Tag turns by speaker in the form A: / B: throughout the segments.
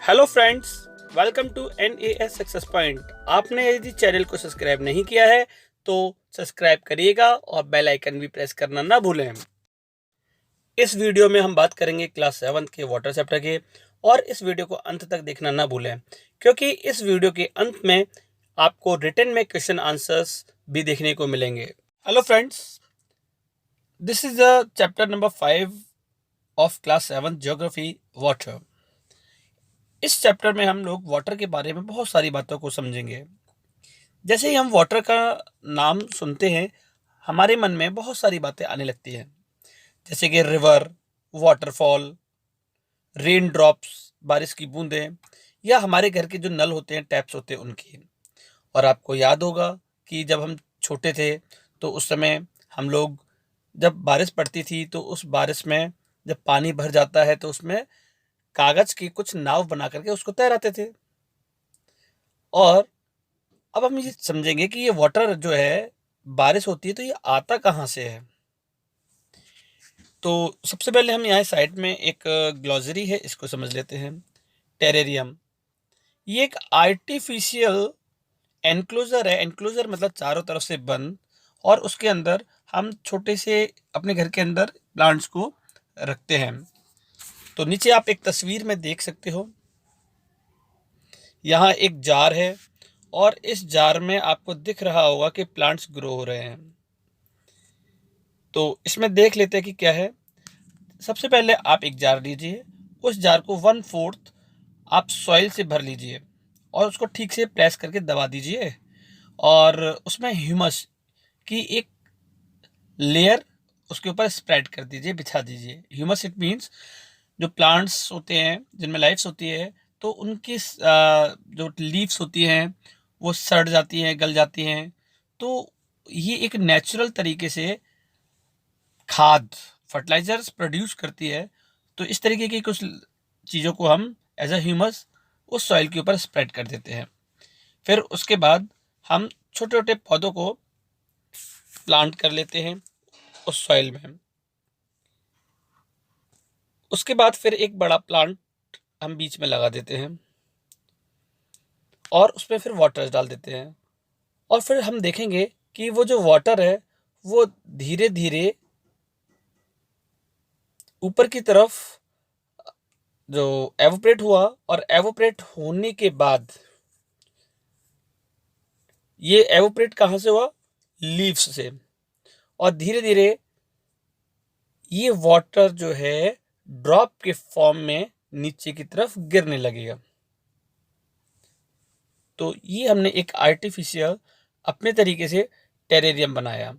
A: Hello friends, welcome to NAS success point. आपने यदि channel को सब्सक्राइब नहीं किया है तो सब्सक्राइब करिएगा और बेल आइकन भी प्रेस करना ना भूलें। इस वीडियो में हम बात करेंगे क्लास 7 के वाटर चैप्टर के, और इस वीडियो को अंत तक देखना ना भूलें क्योंकि इस वीडियो के अंत में आपको रिटन में क्वेश्चन आंसर्स भी देखने को मिलेंगे। Hello friends, this is the chapter number 5 of class 7 geography water. इस चैप्टर में हम लोग वाटर के बारे में बहुत सारी बातों को समझेंगे। जैसे ही हम वाटर का नाम सुनते हैं, हमारे मन में बहुत सारी बातें आने लगती हैं, जैसे कि रिवर, वाटरफॉल, रेन ड्रॉप्स, बारिश की बूंदें, या हमारे घर के जो नल होते हैं, टैप्स होते हैं, उनकी। और आपको याद होगा कि जब हम छोटे थे तो उस समय हम लोग जब बारिश पड़ती थी तो उस बारिश में जब पानी भर जाता है तो उसमें कागज की कुछ नाव बना करके उसको तैराते थे। और अब हम ये समझेंगे कि ये वाटर जो है, बारिश होती है तो ये आता कहाँ से है। तो सबसे पहले हम यहाँ साइड में एक ग्लॉसरी है, इसको समझ लेते हैं। टेरेरियम, ये एक आर्टिफिशियल एनक्लोजर है। एनक्लोजर मतलब चारों तरफ से बंद, और उसके अंदर हम छोटे से अपने घर के अंदर प्लांट्स को रखते हैं। तो नीचे आप एक तस्वीर में देख सकते हो, यहाँ एक जार है और इस जार में आपको दिख रहा होगा कि प्लांट्स ग्रो हो रहे हैं। तो इसमें देख लेते हैं कि क्या है। सबसे पहले आप एक जार लीजिए, उस जार को 1/4 आप सॉइल से भर लीजिए और उसको ठीक से प्रेस करके दबा दीजिए, और उसमें ह्यूमस की एक लेयर उसके ऊपर स्प्रेड कर दीजिए, बिछा दीजिए। ह्यूमस इट मीन्स जो प्लांट्स होते हैं जिनमें लाइफ्स होती है, तो उनकी जो लीव्स होती हैं वो सड़ जाती हैं, गल जाती हैं। तो ये एक नेचुरल तरीके से खाद, फर्टिलाइजर्स प्रोड्यूस करती है। तो इस तरीके की कुछ चीज़ों को हम एज अ ह्यूमस उस सॉइल के ऊपर स्प्रेड कर देते हैं। फिर उसके बाद हम छोटे छोटे पौधों को प्लांट कर लेते हैं उस सॉइल में। उसके बाद फिर एक बड़ा प्लांट हम बीच में लगा देते हैं और उसमें फिर वाटर डाल देते हैं। और फिर हम देखेंगे कि वो जो वाटर है वो धीरे धीरे ऊपर की तरफ जो एवोपरेट हुआ, और एवोपरेट होने के बाद ये एवोपरेट कहाँ से हुआ? लीव्स से। और धीरे धीरे ये वाटर जो है ड्रॉप के फॉर्म में नीचे की तरफ गिरने लगेगा। तो ये हमने एक आर्टिफिशियल अपने तरीके से टेरेरियम बनाया।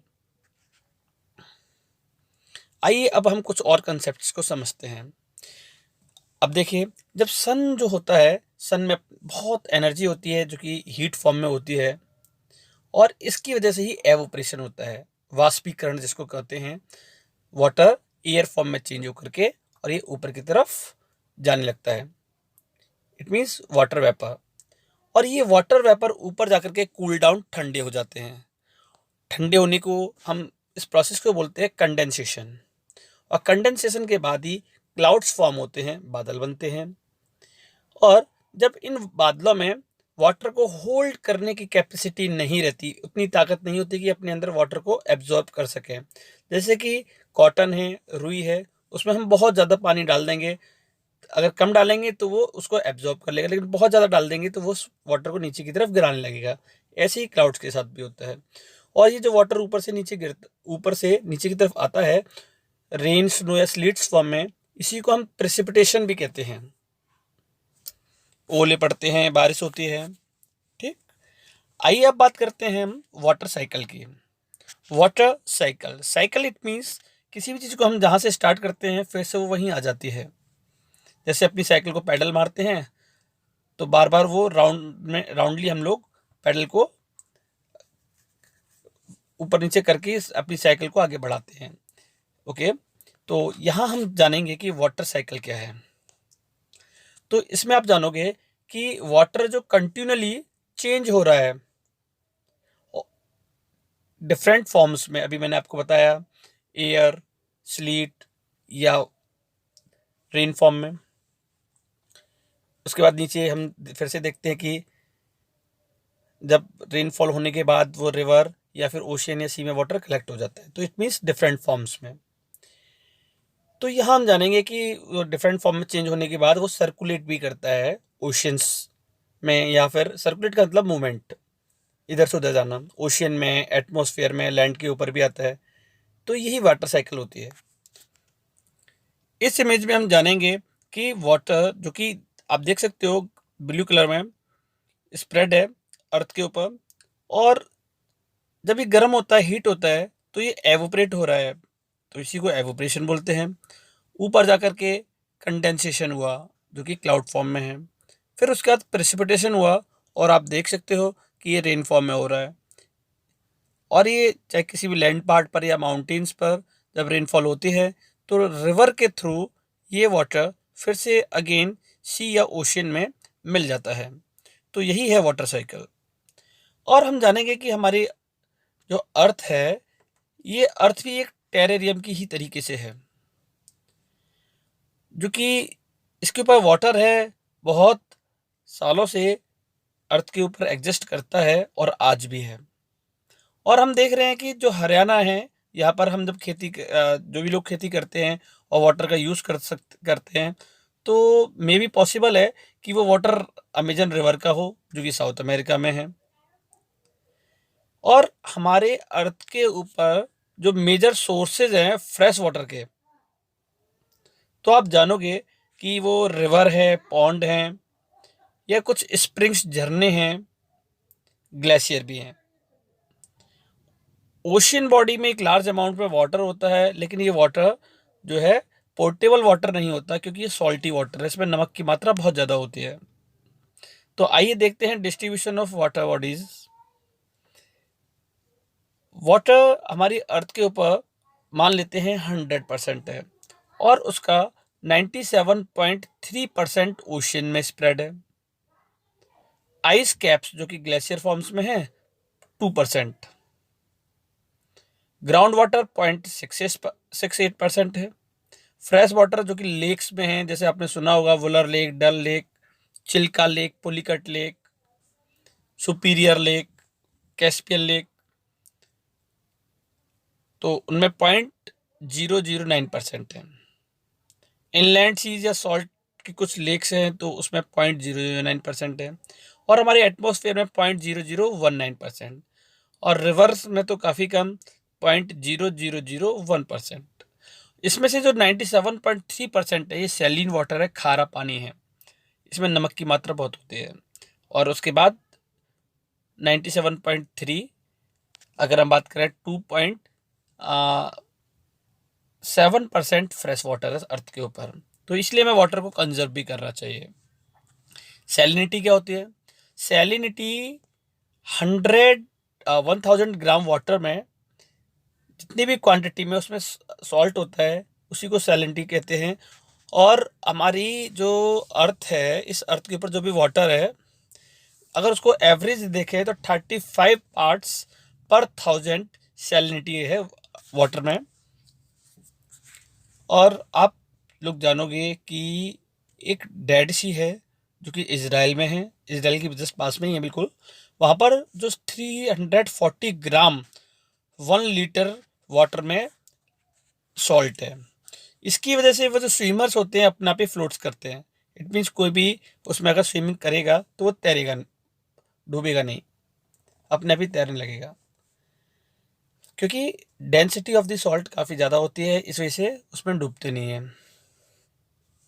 A: आइए अब हम कुछ और कंसेप्ट्स को समझते हैं। अब देखिए, जब सन जो होता है, सन में बहुत एनर्जी होती है जो कि हीट फॉर्म में होती है, और इसकी वजह से ही एवोपरेशन होता है, वाष्पीकरण जिसको कहते हैं। वाटर एयर फॉर्म में चेंज होकर के और ये ऊपर की तरफ जाने लगता है, इट मीन्स वाटर वेपर। और ये वाटर वेपर ऊपर जाकर के कूल डाउन, ठंडे हो जाते हैं। ठंडे होने को हम इस प्रोसेस को बोलते हैं कंडेंसेशन। और कंडेंसेशन के बाद ही क्लाउड्स फॉर्म होते हैं, बादल बनते हैं। और जब इन बादलों में वाटर को होल्ड करने की कैपेसिटी नहीं रहती, उतनी ताकत नहीं होती कि अपने अंदर वाटर को एब्जॉर्ब कर सकें। जैसे कि कॉटन है, रुई है, उसमें हम बहुत ज़्यादा पानी डाल देंगे, अगर कम डालेंगे तो वो उसको एब्जॉर्ब कर लेगा, लेकिन बहुत ज़्यादा डाल देंगे तो वो उस वाटर को नीचे की तरफ गिराने लगेगा। ऐसे ही क्लाउड्स के साथ भी होता है। और ये जो वाटर ऊपर से नीचे की तरफ आता है रेन, स्नो या स्लीट्स फॉर्म में, इसी को हम प्रेसिपिटेशन भी कहते हैं। ओले पड़ते हैं, बारिश होती है। ठीक, आइए अब बात करते हैं हम वाटर साइकिल की। Water cycle, cycle it means किसी भी चीज़ को हम जहाँ से स्टार्ट करते हैं फिर से वो वहीं आ जाती है। जैसे अपनी साइकिल को पैडल मारते हैं तो बार बार वो राउंडली हम लोग पैडल को ऊपर नीचे करके अपनी साइकिल को आगे बढ़ाते हैं। ओके, तो यहाँ हम जानेंगे कि वाटर साइकिल क्या है। तो इसमें आप जानोगे कि वाटर जो कंटिन्यूअली चेंज हो रहा है डिफरेंट फॉर्म्स में। अभी मैंने आपको बताया एयर, स्लीट या रेन फॉर्म में। उसके बाद नीचे हम फिर से देखते हैं कि जब रेनफॉल होने के बाद वो रिवर या फिर ओशियन या सी में वाटर कलेक्ट हो जाता है, तो इट मीन्स डिफरेंट फॉर्म्स में। तो यहाँ हम जानेंगे कि वो डिफरेंट फॉर्म में चेंज होने के बाद वो सर्कुलेट भी करता है ओशियंस में, या फिर सर्कुलेट का मतलब मूवमेंट, इधर से उधर जाना, ओशियन में, एटमॉस्फेयर में, लैंड के ऊपर भी आता है। तो यही वाटर साइकिल होती है। इस इमेज में हम जानेंगे कि वाटर, जो कि आप देख सकते हो ब्लू कलर में स्प्रेड है अर्थ के ऊपर, और जब ये गर्म होता है, हीट होता है, तो ये एवोपरेट हो रहा है, तो इसी को एवोपरेशन बोलते हैं। ऊपर जाकर के कंडेंसेशन हुआ, जो कि क्लाउड फॉर्म में है। फिर उसके बाद प्रेसिपिटेशन हुआ, और आप देख सकते हो कि ये रेन फॉर्म में हो रहा है। और ये चाहे किसी भी लैंड पार्ट पर या माउंटेन्स पर जब रेनफॉल होती है, तो रिवर के थ्रू ये वाटर फिर से अगेन सी या ओशियन में मिल जाता है। तो यही है वाटर साइकिल। और हम जानेंगे कि हमारी जो अर्थ है, ये अर्थ भी एक टेरेरियम की ही तरीके से है, जो कि इसके ऊपर वाटर है, बहुत सालों से अर्थ के ऊपर एग्जिस्ट करता है और आज भी है। और हम देख रहे हैं कि जो हरियाणा है, यहाँ पर हम जब जो भी लोग खेती करते हैं और वाटर का यूज़ करते हैं, तो मे बी पॉसिबल है कि वो वाटर अमेजन रिवर का हो, जो कि साउथ अमेरिका में है। और हमारे अर्थ के ऊपर जो मेजर सोर्सेज हैं फ्रेश वाटर के, तो आप जानोगे कि वो रिवर है, पॉन्ड हैं, या कुछ स्प्रिंग्स, झरने हैं, ग्लेशियर भी हैं। ओशियन बॉडी में एक लार्ज अमाउंट में वाटर होता है, लेकिन ये वाटर जो है पोर्टेबल वाटर नहीं होता, क्योंकि ये सॉल्टी वाटर है, इसमें नमक की मात्रा बहुत ज़्यादा होती है। तो आइए देखते हैं distribution of water bodies. Water हमारी अर्थ के ऊपर मान लेते हैं 100% है, और उसका 97.3% ओशियन में स्प्रेड है। आइस कैप्स, जो कि ग्लेशियर फॉर्म्स में है, 2%। ग्राउंड वाटर 0.68% है। फ्रेश वाटर जो कि लेक्स में है, जैसे आपने सुना होगा Wular lake, Dal lake, Chilka lake, Pulicat lake, Superior lake, Caspian lake, तो उनमें 0.009% है। इनलैंड सीज या सॉल्ट की कुछ लेक्स हैं, तो उसमें 0.009% है। और हमारे एटमॉस्फेयर में 0.0019%। और रिवर्स में तो काफ़ी कम, 0.0001%। इसमें से जो 97.3% है, ये सैलिन वाटर है, खारा पानी है, इसमें नमक की मात्रा बहुत होती है। और उसके बाद 97.3, अगर हम बात करें, 2.7% फ्रेश वाटर है अर्थ के ऊपर। तो इसलिए हमें वाटर को कंजर्व भी करना चाहिए। सैलिनिटी क्या होती है? सैलिनिटी 1000 ग्राम वाटर में जितनी भी क्वांटिटी में उसमें सॉल्ट होता है, उसी को सैलिनिटी कहते हैं। और हमारी जो अर्थ है, इस अर्थ के ऊपर जो भी वाटर है, अगर उसको एवरेज देखें तो 35 पार्ट्स पर 1000 सैलिनिटी है वाटर में। और आप लोग जानोगे कि एक डेड सी है, जो कि इजराइल में है, इजराइल की जस्ट पास में ही है बिल्कुल। वहाँ पर जो 340 ग्राम 1 लीटर वाटर में सॉल्ट है। इसकी वजह से वो जो स्विमर्स होते हैं अपने आप ही फ्लोट्स करते हैं। इट मीन्स कोई भी उसमें अगर स्विमिंग करेगा तो वो तैरेगा, डूबेगा नहीं, अपने आप ही तैरने लगेगा, क्योंकि डेंसिटी ऑफ द सॉल्ट काफ़ी ज़्यादा होती है, इस वजह से उसमें डूबते नहीं हैं।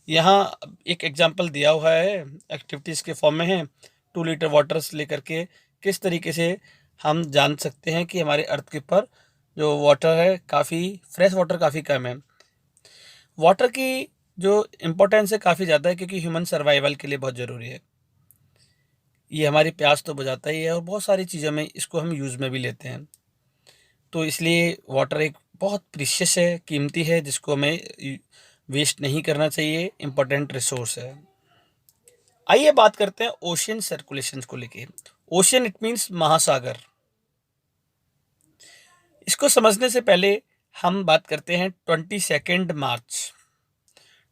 A: यहाँ एक एग्जांपल दिया हुआ है, एक्टिविटीज़ के फॉर्म में है। 2 लीटर वाटर्स लेकर के किस तरीके से हम जान सकते हैं कि हमारे अर्थ के ऊपर जो वाटर है, काफ़ी फ्रेश वाटर काफ़ी कम है। वाटर की जो इम्पोर्टेंस है काफ़ी ज़्यादा है, क्योंकि ह्यूमन सर्वाइवल के लिए बहुत ज़रूरी है। ये हमारी प्यास तो बुझाता ही है, और बहुत सारी चीज़ों में इसको हम यूज़ में भी लेते हैं। तो इसलिए वाटर एक बहुत प्रीशियस है, कीमती है, जिसको हमें वेस्ट नहीं करना चाहिए, इम्पोर्टेंट रिसोर्स है। आइए बात करते हैं ओशियन सर्कुलेशन को लेके। ओशियन इट मीन्स महासागर। इसको समझने से पहले हम बात करते हैं 22 मार्च।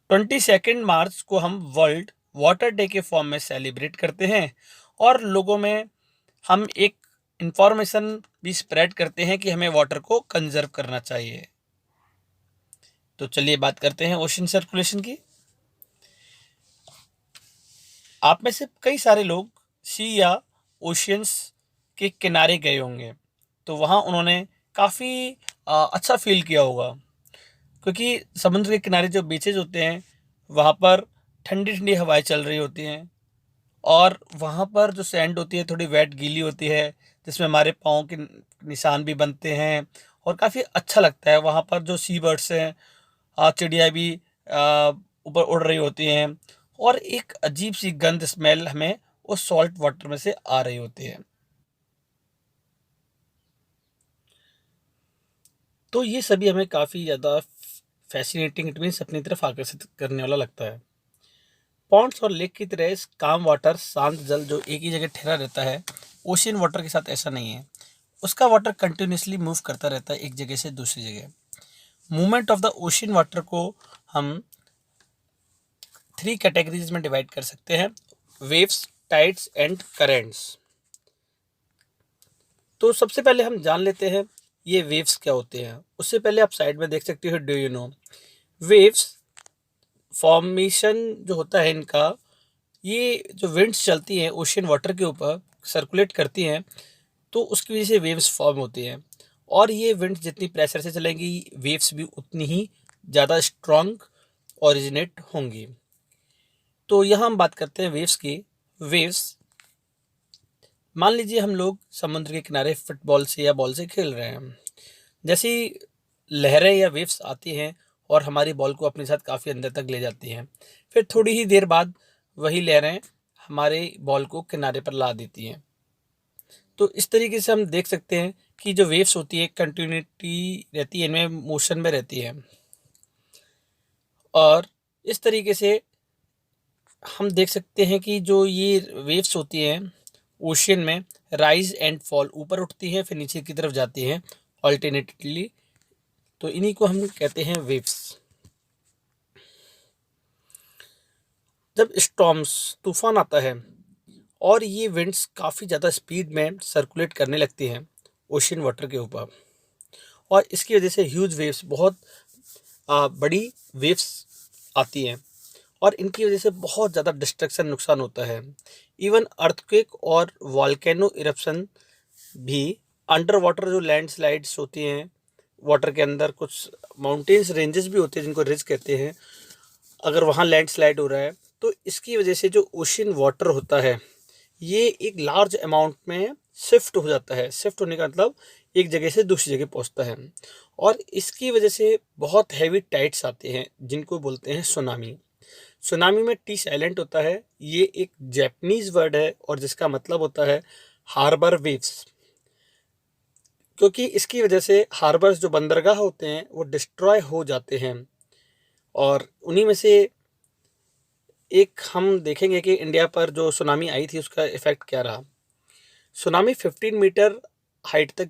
A: 22 मार्च को हम वर्ल्ड वाटर डे के फॉर्म में सेलिब्रेट करते हैं और लोगों में हम एक इंफॉर्मेशन भी स्प्रेड करते हैं कि हमें वाटर को कंजर्व करना चाहिए। तो चलिए बात करते हैं ओशन सर्कुलेशन की। आप में से कई सारे लोग सी या ओशियंस के किनारे गए होंगे, तो वहाँ उन्होंने काफ़ी अच्छा फील किया होगा, क्योंकि समुद्र के किनारे जो बीचेज होते हैं वहाँ पर ठंडी ठंडी हवाएं चल रही होती हैं और वहाँ पर जो सैंड होती है थोड़ी वेट गीली होती है, जिसमें हमारे पाँव के निशान भी बनते हैं और काफ़ी अच्छा लगता है। वहाँ पर जो सी बर्ड्स हैं, चिड़िया भी ऊपर उड़ रही होती हैं और एक अजीब सी गंध स्मेल हमें उस सॉल्ट वाटर में से आ रही होती है। तो ये सभी हमें काफ़ी ज़्यादा फैसिनेटिंग, इट मीन्स अपनी तरफ आकर्षित करने वाला लगता है। पॉन्ड्स और लेक की तरह काम वाटर, शांत जल जो एक ही जगह ठहरा रहता है, ओशियन वाटर के साथ ऐसा नहीं है। उसका वाटर कंटिन्यूसली मूव करता रहता है एक जगह से दूसरी जगह। Movement of the ocean water को हम 3 कैटेगरीज में डिवाइड कर सकते हैं: वेव्स, टाइड्स एंड करेंट्स। तो सबसे पहले हम जान लेते हैं ये वेव्स क्या होते हैं। उससे पहले आप साइड में देख सकते हो, do you know waves formation जो होता है इनका, ये जो विंड्स चलती हैं ओशियन वाटर के ऊपर सर्कुलेट करती हैं, तो उसकी वजह से वेव्स फॉर्म होती हैं। और ये विंड्स जितनी प्रेशर से चलेंगी, वेव्स भी उतनी ही ज़्यादा स्ट्रॉन्ग ओरिजिनेट होंगी। तो यहाँ हम बात करते हैं वेव्स की। वेव्स, मान लीजिए हम लोग समुद्र के किनारे फुटबॉल से या बॉल से खेल रहे हैं। जैसी लहरें या वेव्स आती हैं और हमारी बॉल को अपने साथ काफ़ी अंदर तक ले जाती हैं, फिर थोड़ी ही देर बाद वही लहरें हमारे बॉल को किनारे पर ला देती हैं। तो इस तरीके से हम देख सकते हैं कि जो वेव्स होती है कंटिन्यूटी रहती है, इनमें मोशन में रहती है। और इस तरीके से हम देख सकते हैं कि जो ये वेव्स होती हैं ओशियन में, राइज एंड फॉल, ऊपर उठती हैं फिर नीचे की तरफ जाती हैं ऑल्टरनेटली। तो इन्हीं को हम कहते हैं वेव्स। जब स्टॉर्म्स, तूफान आता है और ये विंड्स काफ़ी ज़्यादा स्पीड में सर्कुलेट करने लगती हैं ओशियन वाटर के ऊपर, और इसकी वजह से ह्यूज वेव्स, बहुत बड़ी वेव्स आती हैं और इनकी वजह से बहुत ज़्यादा डिस्ट्रक्शन, नुकसान होता है। इवन अर्थक्वेक और वॉल्केनो इरप्शन भी, अंडर वाटर जो लैंडस्लाइड्स होती हैं, वाटर के अंदर कुछ माउंटेन्स रेंजेस भी होते हैं जिनको रिज कहते हैं, अगर वहाँ लैंडस्लाइड हो रहा है तो इसकी वजह से जो ओशियन वाटर होता है ये एक लार्ज अमाउंट में शिफ्ट हो जाता है। शिफ्ट होने का मतलब एक जगह से दूसरी जगह पहुंचता है, और इसकी वजह से बहुत हैवी टाइड्स आते हैं जिनको बोलते हैं सुनामी। सुनामी में टी साइलेंट होता है, ये एक जैपनीज वर्ड है और जिसका मतलब होता है हार्बर वेव्स, क्योंकि इसकी वजह से हार्बर्स, जो बंदरगाह होते हैं, वो डिस्ट्रॉय हो जाते हैं। और उन्हीं में से एक हम देखेंगे कि इंडिया पर जो सुनामी आई थी उसका इफ़ेक्ट क्या रहा। सुनामी 15 मीटर हाइट तक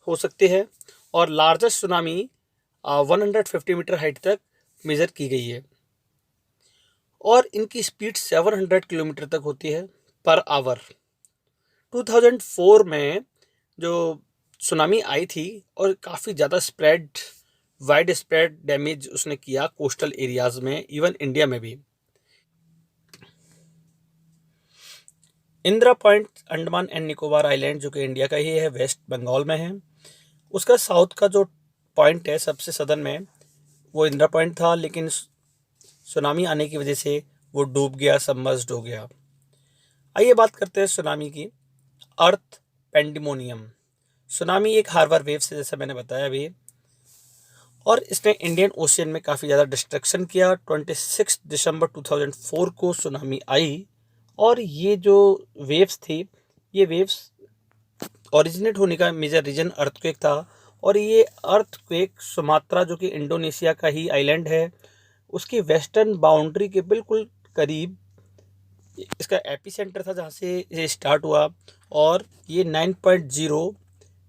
A: हो सकती है और लार्जेस्ट सुनामी 150 मीटर हाइट तक मेज़र की गई है, और इनकी स्पीड 700 किलोमीटर तक होती है पर आवर। 2004 में जो सुनामी आई थी और काफ़ी ज़्यादा स्प्रेड, वाइड स्प्रेड डैमेज उसने किया कोस्टल एरियाज़ में, इवन इंडिया में भी। Indira point, Andaman and Nicobar island, जो कि इंडिया का ही है, वेस्ट बंगाल में है, उसका साउथ का जो पॉइंट है सबसे सदर्न में, वो इंदिरा पॉइंट था, लेकिन सुनामी आने की वजह से वो डूब गया, सबमर्ज्ड हो गया। आइए बात करते हैं सुनामी की। अर्थ पेंडिमोनियम, सुनामी एक हार्बर वेव से, जैसा मैंने बताया अभी, और इसने इंडियन ओशियन में काफ़ी ज़्यादा डिस्ट्रक्शन किया। 26 दिसंबर 2004 को सुनामी आई, और ये जो वेव्स थी, ये वेव्स ओरिजिनेट होने का मेजर रीजन अर्थक्वेक था, और ये अर्थक्वेक सुमात्रा, जो कि इंडोनेशिया का ही आइलैंड है, उसकी वेस्टर्न बाउंड्री के बिल्कुल करीब इसका एपिसेंटर था, जहाँ से ये स्टार्ट हुआ। और ये 9.0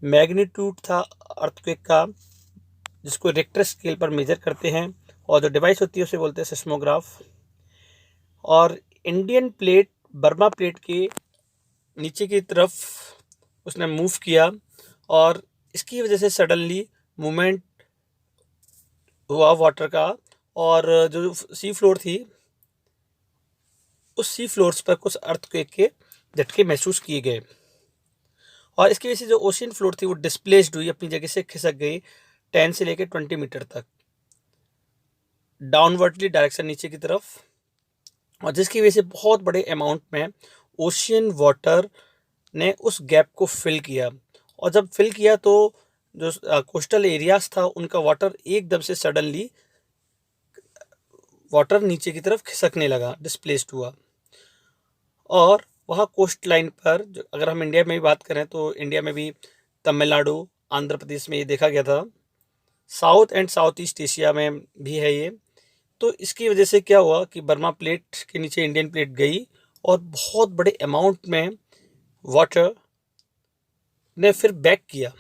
A: मैग्नीट्यूड था अर्थक्वेक का, जिसको रिक्टर स्केल पर मेजर करते हैं, और जो डिवाइस होती है उसे बोलते हैं सिस्मोग्राफ। और इंडियन प्लेट बर्मा प्लेट के नीचे की तरफ उसने मूव किया और इसकी वजह से सडनली मूवमेंट हुआ वाटर का, और जो सी फ्लोर थी उस सी फ्लोर्स पर कुछ अर्थक्वेक के झटके महसूस किए गए, और इसकी वजह से जो ओशियन फ्लोर थी वो डिस्प्लेस्ड हुई, अपनी जगह से खिसक गई 10 से लेकर 20 मीटर तक डाउनवर्डली डायरेक्शन नीचे की तरफ, और जिसकी वजह से बहुत बड़े अमाउंट में ओशियन वाटर ने उस गैप को फिल किया। और जब फिल किया तो जो कोस्टल एरियाज था उनका वाटर एकदम से सडनली वाटर नीचे की तरफ खिसकने लगा, डिस्प्लेस्ड हुआ। और वहाँ कोस्ट लाइन पर जो अगर हम इंडिया में भी बात करें तो इंडिया में भी तमिलनाडु, आंध्र प्रदेश में ये देखा गया था, south and south east Asia में भी है ये। तो इसकी वजह से क्या हुआ कि बर्मा प्लेट के नीचे इंडियन प्लेट गई और बहुत बड़े अमाउंट में वाटर ने फिर बैक किया।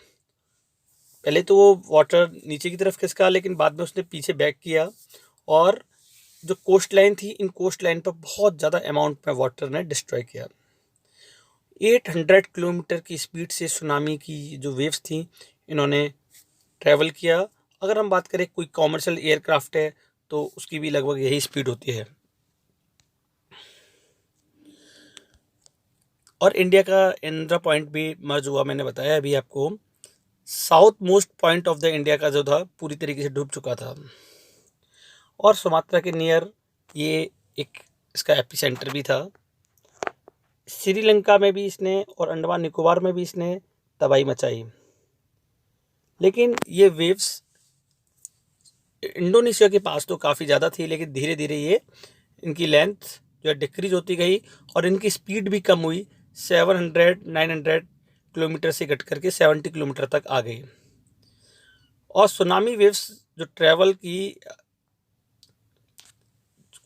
A: पहले तो वो वाटर नीचे की तरफ खिसका, लेकिन बाद में उसने पीछे बैक किया, और जो कोस्ट लाइन थी इन कोस्ट लाइन पर बहुत ज़्यादा अमाउंट में वाटर ने डिस्ट्रॉय किया। 800 किलोमीटर की स्पीड से सुनामी की जो वेव्स थी इन्होंने ट्रैवल किया। अगर हम बात करें कोई कॉमर्शियल एयरक्राफ्ट है तो उसकी भी लगभग यही स्पीड होती है। और इंडिया का इंदिरा पॉइंट भी मर्ज हुआ, मैंने बताया अभी आपको। South most point of the India का जो था पूरी तरीके से डूब चुका था, और सुमात्रा के नियर ये एक इसका एपिसेंटर भी था। श्रीलंका में भी इसने और अंडमान निकोबार में भी इसने तबाही मचाई, लेकिन ये वेव्स इंडोनेशिया के पास तो काफ़ी ज़्यादा थी, लेकिन धीरे धीरे ये इनकी लेंथ जो है डिक्रीज होती गई और इनकी स्पीड भी कम हुई, 700-900 किलोमीटर से घट करके 70 किलोमीटर तक आ गई। और सुनामी वेव्स जो ट्रैवल की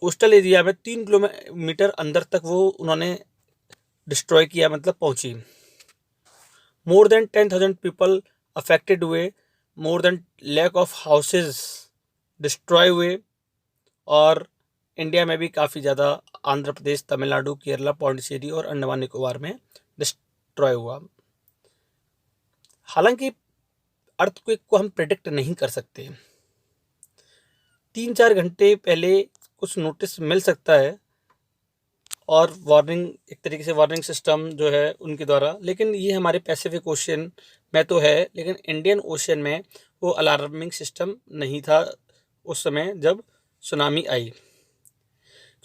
A: कोस्टल एरिया में 3 किलोमीटर अंदर तक वो उन्होंने डिस्ट्रॉय किया, मतलब पहुंची। मोर देन 10,000 पीपल अफेक्टेड हुए, more than lakh of houses destroy हुए, और इंडिया में भी काफ़ी ज़्यादा आंध्र प्रदेश, तमिलनाडु, केरला, पौंडीचेरी और अंडमान निकोबार में डिस्ट्रॉय हुआ। हालांकि अर्थक्वेक को हम प्रेडिक्ट नहीं कर सकते, 3-4 घंटे पहले कुछ नोटिस मिल सकता है और वार्निंग, एक तरीके से वार्निंग सिस्टम जो है उनके द्वारा, लेकिन ये हमारे पैसिफिक ओशियन में तो है, लेकिन इंडियन ओशियन में वो अलार्मिंग सिस्टम नहीं था उस समय जब सुनामी आई,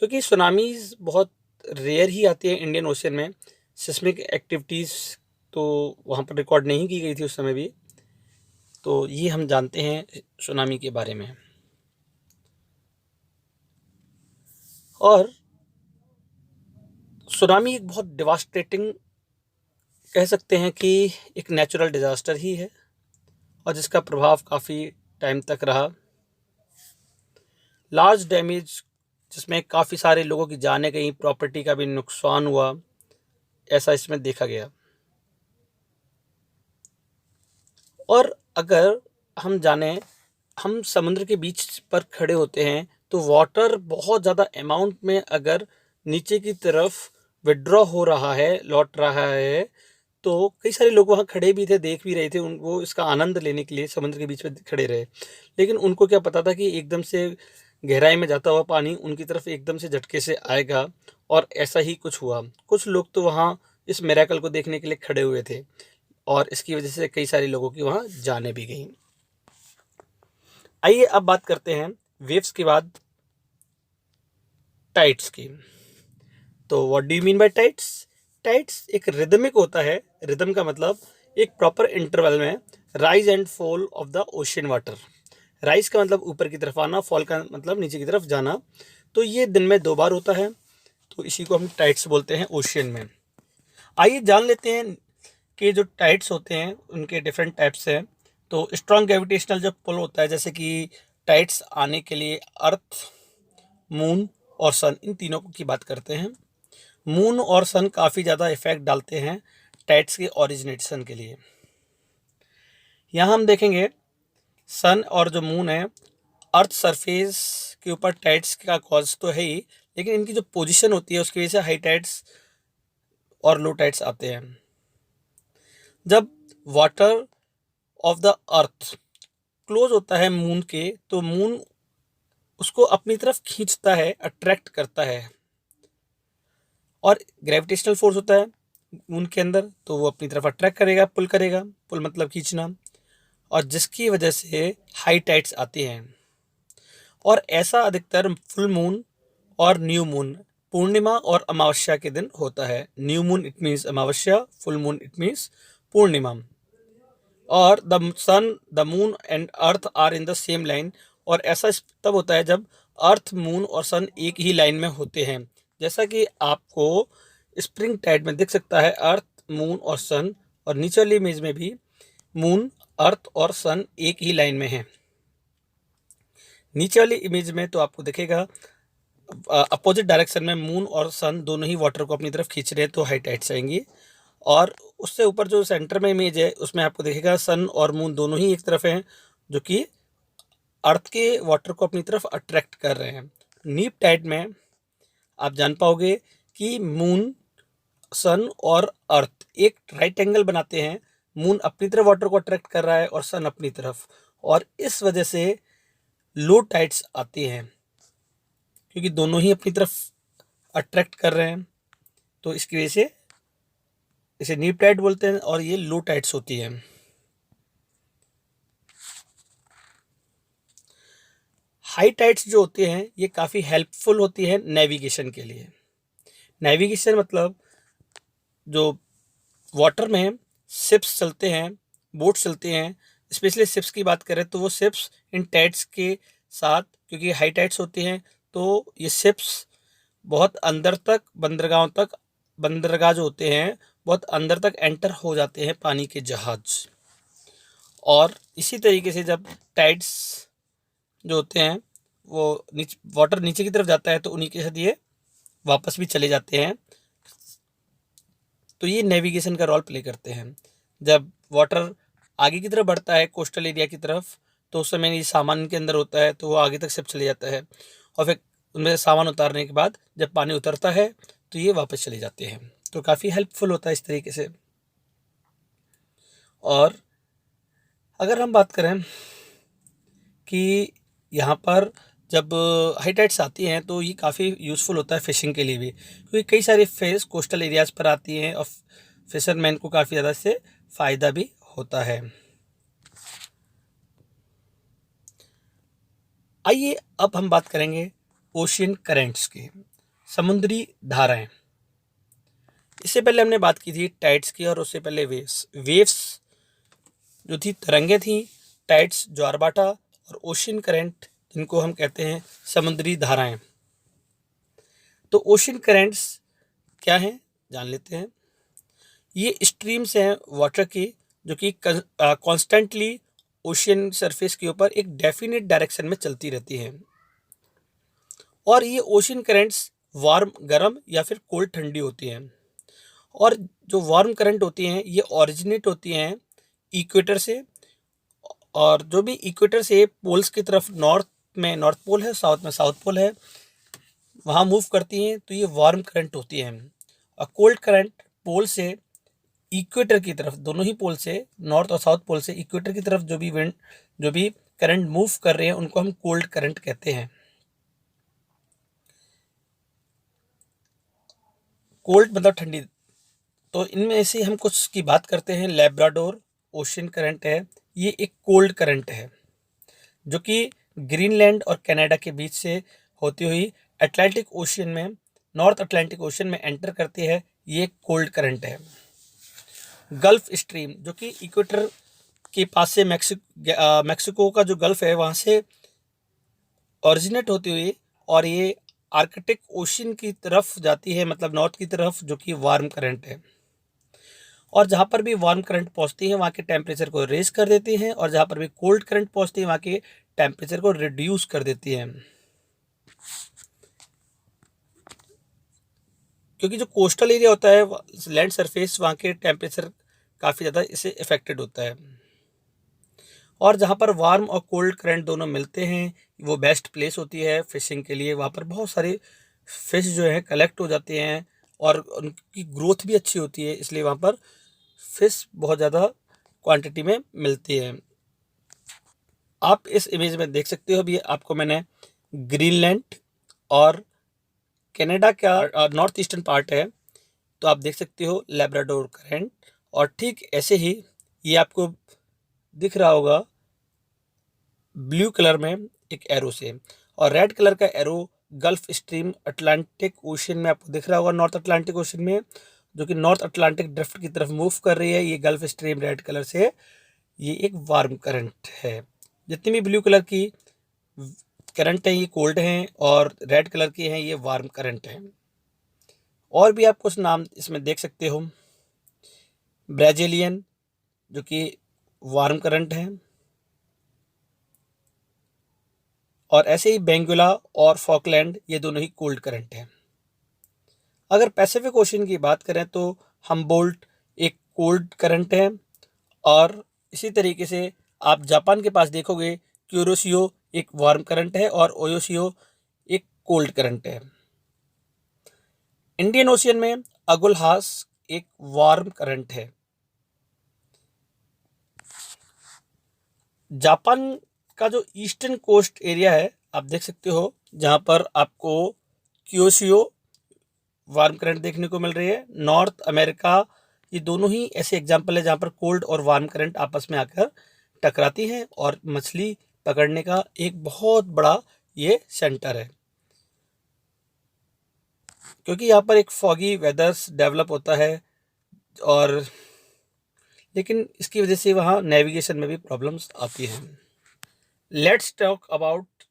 A: क्योंकि सुनामीज बहुत रेयर ही आती है इंडियन ओशियन में। सिस्मिक एक्टिविटीज़ तो वहाँ पर रिकॉर्ड नहीं की गई थी उस समय भी। तो ये हम जानते हैं सुनामी के बारे में। और सुनामी एक बहुत डिवास्टेटिंग कह सकते हैं कि एक नेचुरल डिज़ास्टर ही है, और जिसका प्रभाव काफ़ी टाइम तक रहा। लार्ज डैमेज जिसमें काफ़ी सारे लोगों की जानें गई, प्रॉपर्टी का भी नुकसान हुआ, ऐसा इसमें देखा गया। और अगर हम जानें, हम समुद्र के बीच पर खड़े होते हैं तो वाटर बहुत ज़्यादा अमाउंट में अगर नीचे की तरफ विड्रॉ हो रहा है, लौट रहा है, तो कई सारे लोग वहाँ खड़े भी थे, देख भी रहे थे, उनको इसका आनंद लेने के लिए समुद्र के बीच में खड़े रहे। लेकिन उनको क्या पता था कि एकदम से गहराई में जाता हुआ पानी उनकी तरफ एकदम से झटके से आएगा, और ऐसा ही कुछ हुआ। कुछ लोग तो वहाँ इस मिरेकल को देखने के लिए खड़े हुए थे, और इसकी वजह से कई सारे लोगों की वहाँ जाने भी गई। आइए अब बात करते हैं वेव्स के बाद टाइड्स की। तो what do you mean by tides? Tides एक रिदमिक होता है। रिदम का मतलब एक प्रॉपर इंटरवल में rise and fall of the ocean water. Rise का मतलब ऊपर की तरफ आना, फॉल का मतलब नीचे की तरफ जाना। तो ये दिन में 2 बार होता है, तो इसी को हम टाइड्स बोलते हैं ओशियन में। आइए जान लेते हैं कि जो टाइड्स होते हैं उनके डिफरेंट टाइप्स हैं। तो स्ट्रॉन्ग ग्रेविटेशनल जब पुल होता है, जैसे कि टाइड्स आने के लिए अर्थ, मून और सन, इन तीनों की बात करते हैं। मून और सन काफ़ी ज़्यादा इफेक्ट डालते हैं टाइड्स के ओरिजिनेशन के लिए। यहाँ हम देखेंगे सन और जो मून है, अर्थ सरफेस के ऊपर टाइड्स का कॉज तो है ही, लेकिन इनकी जो पोजीशन होती है उसकी वजह से हाई टाइड्स और लो टाइड्स आते हैं। जब water of the earth close होता है मून के, तो मून उसको अपनी तरफ खींचता है, अट्रैक्ट करता है, और ग्रेविटेशनल फोर्स होता है मून के अंदर, तो वो अपनी तरफ अट्रैक्ट करेगा, पुल करेगा, पुल मतलब खींचना, और जिसकी वजह से हाई टाइड्स आती हैं। और ऐसा अधिकतर फुल मून और न्यू मून, पूर्णिमा और अमावस्या के दिन होता है। न्यू मून इट मीन्स अमावस्या, फुल मून इट मीन्स पूर्णिमा। और the sun, the moon and earth are in the same line, और ऐसा तब होता है जब अर्थ, मून और सन एक ही लाइन में होते हैं। जैसा कि आपको स्प्रिंग टाइड में दिख सकता है, अर्थ, मून और सन, और नीचे वाली इमेज में भी मून, अर्थ और सन एक ही लाइन में है। नीचे वाली इमेज में तो आपको दिखेगा अपोजिट डायरेक्शन में मून और सन दोनों ही वाटर को अपनी तरफ खींच रहे हैं, तो हाई टाइड्स आएंगी। और उससे ऊपर जो सेंटर में इमेज है उसमें आपको दिखेगा सन और मून दोनों ही एक तरफ हैं, जो कि अर्थ के वाटर को अपनी तरफ अट्रैक्ट कर रहे हैं। नीप टाइड में आप जान पाओगे कि मून, सन और अर्थ एक राइट एंगल बनाते हैं। मून अपनी तरफ वाटर को अट्रैक्ट कर रहा है और सन अपनी तरफ, और इस वजह से लो टाइड्स आती हैं, क्योंकि दोनों ही अपनी तरफ अट्रैक्ट कर रहे हैं। तो इसकी वजह से इसे नीप टाइड बोलते हैं, और ये लो टाइड्स होती है। हाई टाइड्स जो होते हैं ये काफ़ी हेल्पफुल होती है नेविगेशन के लिए। नेविगेशन मतलब जो वाटर में शिप्स चलते हैं, बोट्स चलते हैं, स्पेशली शिप्स की बात करें तो वो शिप्स इन टाइड्स के साथ, क्योंकि हाई टाइड्स होती हैं, तो ये शिप्स बहुत अंदर तक, बंदरगाह जो होते हैं बहुत अंदर तक एंटर हो जाते हैं, पानी के जहाज। और इसी तरीके से जब टाइड्स जो होते हैं वो वाटर नीचे की तरफ जाता है, तो उन्हीं के साथ ये वापस भी चले जाते हैं। तो ये नेविगेशन का रोल प्ले करते हैं। जब वाटर आगे की तरफ बढ़ता है कोस्टल एरिया की तरफ, तो उस समय ये सामान के अंदर होता है, तो वो आगे तक शिप चले जाता है, और फिर उनमें से सामान उतारने के बाद जब पानी उतरता है तो ये वापस चले जाते हैं। तो काफ़ी हेल्पफुल होता है इस तरीके से। और अगर हम बात करें कि यहाँ पर जब हाई टाइड्स आती हैं तो ये काफ़ी यूज़फुल होता है फ़िशिंग के लिए भी, क्योंकि कई सारी फिश कोस्टल एरियाज़ पर आती हैं, और फिशरमैन को काफ़ी ज़्यादा इससे फ़ायदा भी होता है। आइए अब हम बात करेंगे ओशियन करेंट्स की, समुद्री धाराएं। इससे पहले हमने बात की थी टाइड्स की, और उससे पहले वेव्स जो थी तरंगे थी, टाइड्स ज्वारभाटा, और ओशियन करंट जिनको हम कहते हैं समुद्री धाराएं। तो ओशियन करंट्स क्या हैं जान लेते हैं। ये स्ट्रीम्स हैं वाटर की, जो कि कॉन्स्टेंटली ओशियन सरफेस के ऊपर एक डेफिनेट डायरेक्शन में चलती रहती हैं। और ये ओशियन करंट्स वार्म गर्म या फिर कोल्ड ठंडी होती हैं। और जो वार्म करंट होती हैं ये ओरिजिनेट होती हैं इक्वेटर से, और जो भी इक्वेटर से पोल्स की तरफ, नॉर्थ में नॉर्थ पोल है, साउथ में साउथ पोल है, वहाँ मूव करती हैं, तो ये वार्म करंट होती हैं। और कोल्ड करंट पोल से इक्वेटर की तरफ, दोनों ही पोल से, नॉर्थ और साउथ पोल से इक्वेटर की तरफ जो भी करंट मूव कर रहे हैं उनको हम कोल्ड करंट कहते हैं। कोल्ड मतलब ठंडी। तो इनमें से हम कुछ की बात करते हैं। लैब्राडोर ओशियन करंट है, ये एक कोल्ड करंट है जो कि ग्रीनलैंड और कनाडा के बीच से होती हुई अटलांटिक ओशियन में, नॉर्थ अटलांटिक ओशियन में एंटर करती है। ये कोल्ड करंट है। गल्फ स्ट्रीम जो कि इक्वेटर के पास से मैक्सिको का जो गल्फ है वहाँ से ओरिजिनेट होती हुई, और ये आर्कटिक ओशियन की तरफ जाती है, मतलब नॉर्थ की तरफ, जो कि वार्म करंट है। और जहाँ पर भी वार्म करंट पहुँचती है वहाँ के टेम्परेचर को रेज कर देती हैं, और जहाँ पर भी कोल्ड करंट पहुँचती है वहाँ के टेम्परेचर को रिड्यूस कर देती हैं। क्योंकि जो कोस्टल एरिया होता है, लैंड सरफेस, वहाँ के टेम्परेचर काफ़ी ज़्यादा इससे इफेक्टेड होता है। और जहाँ पर वार्म और कोल्ड करंट दोनों मिलते हैं वो बेस्ट प्लेस होती है फिशिंग के लिए। वहाँ पर बहुत सारी फिश जो है कलेक्ट हो जाते हैं और उनकी ग्रोथ भी अच्छी होती है, इसलिए वहाँ पर फिश बहुत ज़्यादा क्वांटिटी में मिलती है। आप इस इमेज में देख सकते हो, अभी आपको मैंने ग्रीनलैंड और कनाडा का नॉर्थ ईस्टर्न पार्ट है, तो आप देख सकते हो लैब्राडोर करंट, और ठीक ऐसे ही ये आपको दिख रहा होगा ब्लू कलर में एक एरो से, और रेड कलर का arrow gulf stream Atlantic ocean में आपको दिख रहा होगा, नॉर्थ अटलांटिक ओशन में, जो कि नॉर्थ अटलांटिक ड्रिफ्ट की तरफ मूव कर रही है। ये गल्फ स्ट्रीम रेड कलर से, ये एक वार्म करंट है। जितनी भी ब्लू कलर की करंट है ये कोल्ड हैं, और रेड कलर की हैं ये वार्म करंट हैं। और भी आप कुछ नाम इसमें देख सकते हो, ब्राजीलियन जो कि वार्म करंट है, और ऐसे ही बेंगुला और फॉकलैंड ये दोनों ही कोल्ड करंट हैं। अगर पैसिफिक ओशन की बात करें तो हम्बोल्ट एक कोल्ड करंट है, और इसी तरीके से आप जापान के पास देखोगे क्यूरोसियो एक वार्म करंट है और ओयोसियो एक कोल्ड करंट है। इंडियन ओशियन में अगुलहास एक वार्म करंट है। जापान का जो ईस्टर्न कोस्ट एरिया है आप देख सकते हो, जहां पर आपको क्यूरोसियो वार्म करंट देखने को मिल रही है। नॉर्थ अमेरिका, ये दोनों ही ऐसे एग्जाम्पल है जहां पर कोल्ड और वार्म करंट आपस में आकर टकराती हैं, और मछली पकड़ने का एक बहुत बड़ा ये सेंटर है, क्योंकि यहाँ पर एक फॉगी वेदर्स डेवलप होता है, और लेकिन इसकी वजह से वहाँ नेविगेशन में भी प्रॉब्लम्स आती हैं। Let's talk about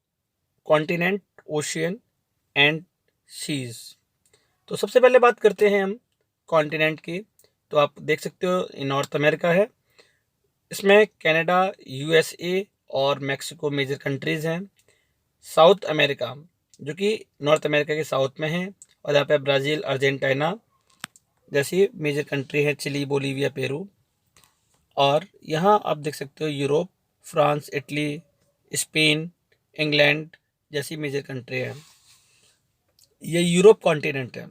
A: continent, ocean and seas. तो सबसे पहले बात करते हैं हम कॉन्टिनेंट की। तो आप देख सकते हो ये नॉर्थ अमेरिका है, इसमें कनाडा, यूएसए और मैक्सिको मेजर कंट्रीज़ हैं। साउथ अमेरिका जो कि नॉर्थ अमेरिका के साउथ में है, और यहाँ पे ब्राज़ील, अर्जेंटीना जैसी मेजर कंट्री है, चिली, बोलीविया, पेरू। और यहाँ आप देख सकते हो Europe, France, Italy, Spain, England जैसी मेजर कंट्री है। ये यूरोप कॉन्टिनेंट है,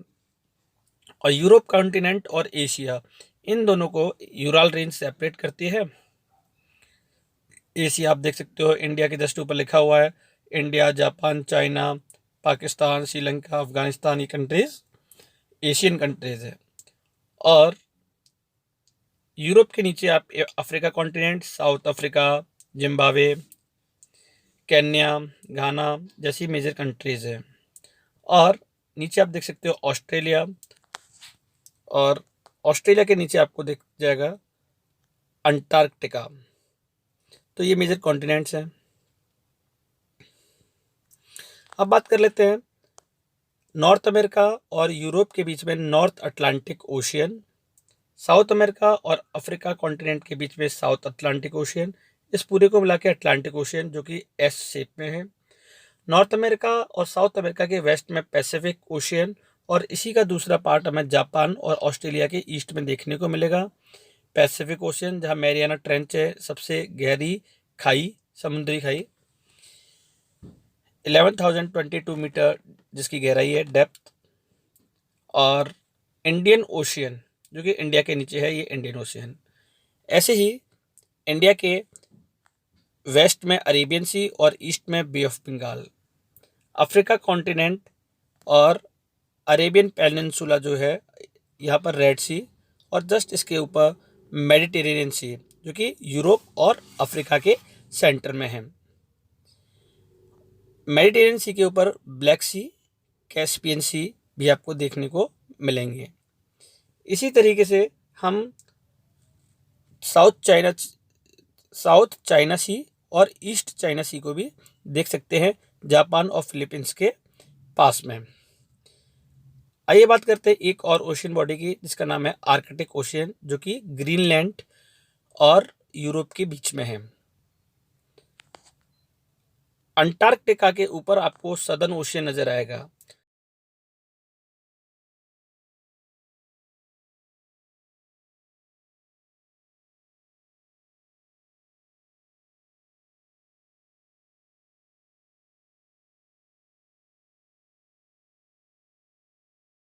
A: और यूरोप कॉन्टिनेंट और एशिया, इन दोनों को यूराल रेंज सेपरेट करती है। एशिया आप देख सकते हो इंडिया के जस्ट ऊपर लिखा हुआ है, India, Japan, China, Pakistan, Sri Lanka, Afghanistan, ये कंट्रीज एशियन कंट्रीज है। और यूरोप के नीचे आप Africa continent, South Africa, Zimbabwe, Kenya, Ghana जैसी मेजर कंट्रीज है। और नीचे आप देख सकते हो ऑस्ट्रेलिया, और ऑस्ट्रेलिया के नीचे आपको दिख जाएगा अंटार्कटिका। तो ये मेजर कॉन्टिनेंट्स हैं। अब बात कर लेते हैं नॉर्थ अमेरिका और यूरोप के बीच में north Atlantic ocean, south America और अफ्रीका कॉन्टिनेंट के बीच में साउथ अटलांटिक ओशियन, इस पूरे को मिला के अटलांटिक ओशियन जो कि एस शेप में है। नॉर्थ अमेरिका और साउथ अमेरिका के वेस्ट में पैसिफिक ओशियन, और इसी का दूसरा पार्ट हमें जापान और ऑस्ट्रेलिया के ईस्ट में देखने को मिलेगा, पैसिफिक ओशियन, जहाँ मैरियाना ट्रेंच है, सबसे गहरी खाई, समुद्री खाई, 11,022 मीटर जिसकी गहराई है, डेप्थ। और इंडियन ओशियन जो कि इंडिया के नीचे है, ये इंडियन ओशियन। ऐसे ही इंडिया के वेस्ट में अरेबियन सी और ईस्ट में बे ऑफ बंगाल। अफ्रीका कॉन्टिनेंट और अरेबियन पेनिनसुला जो है, यहाँ पर रेड सी, और जस्ट इसके ऊपर मेडिटेरेनियन सी जो कि यूरोप और अफ्रीका के सेंटर में है। मेडिटेरेनियन सी के ऊपर ब्लैक सी, कैस्पियन सी भी आपको देखने को मिलेंगे। इसी तरीके से हम साउथ चाइना सी और ईस्ट चाइना सी को भी देख सकते हैं, जापान और फिलीपींस के पास में। आइए बात करते हैं एक और ओशियन बॉडी की, जिसका नाम है आर्कटिक ओशियन, जो कि ग्रीनलैंड और यूरोप के बीच में है। अंटार्कटिका के ऊपर आपको सदर्न ओशियन नजर आएगा,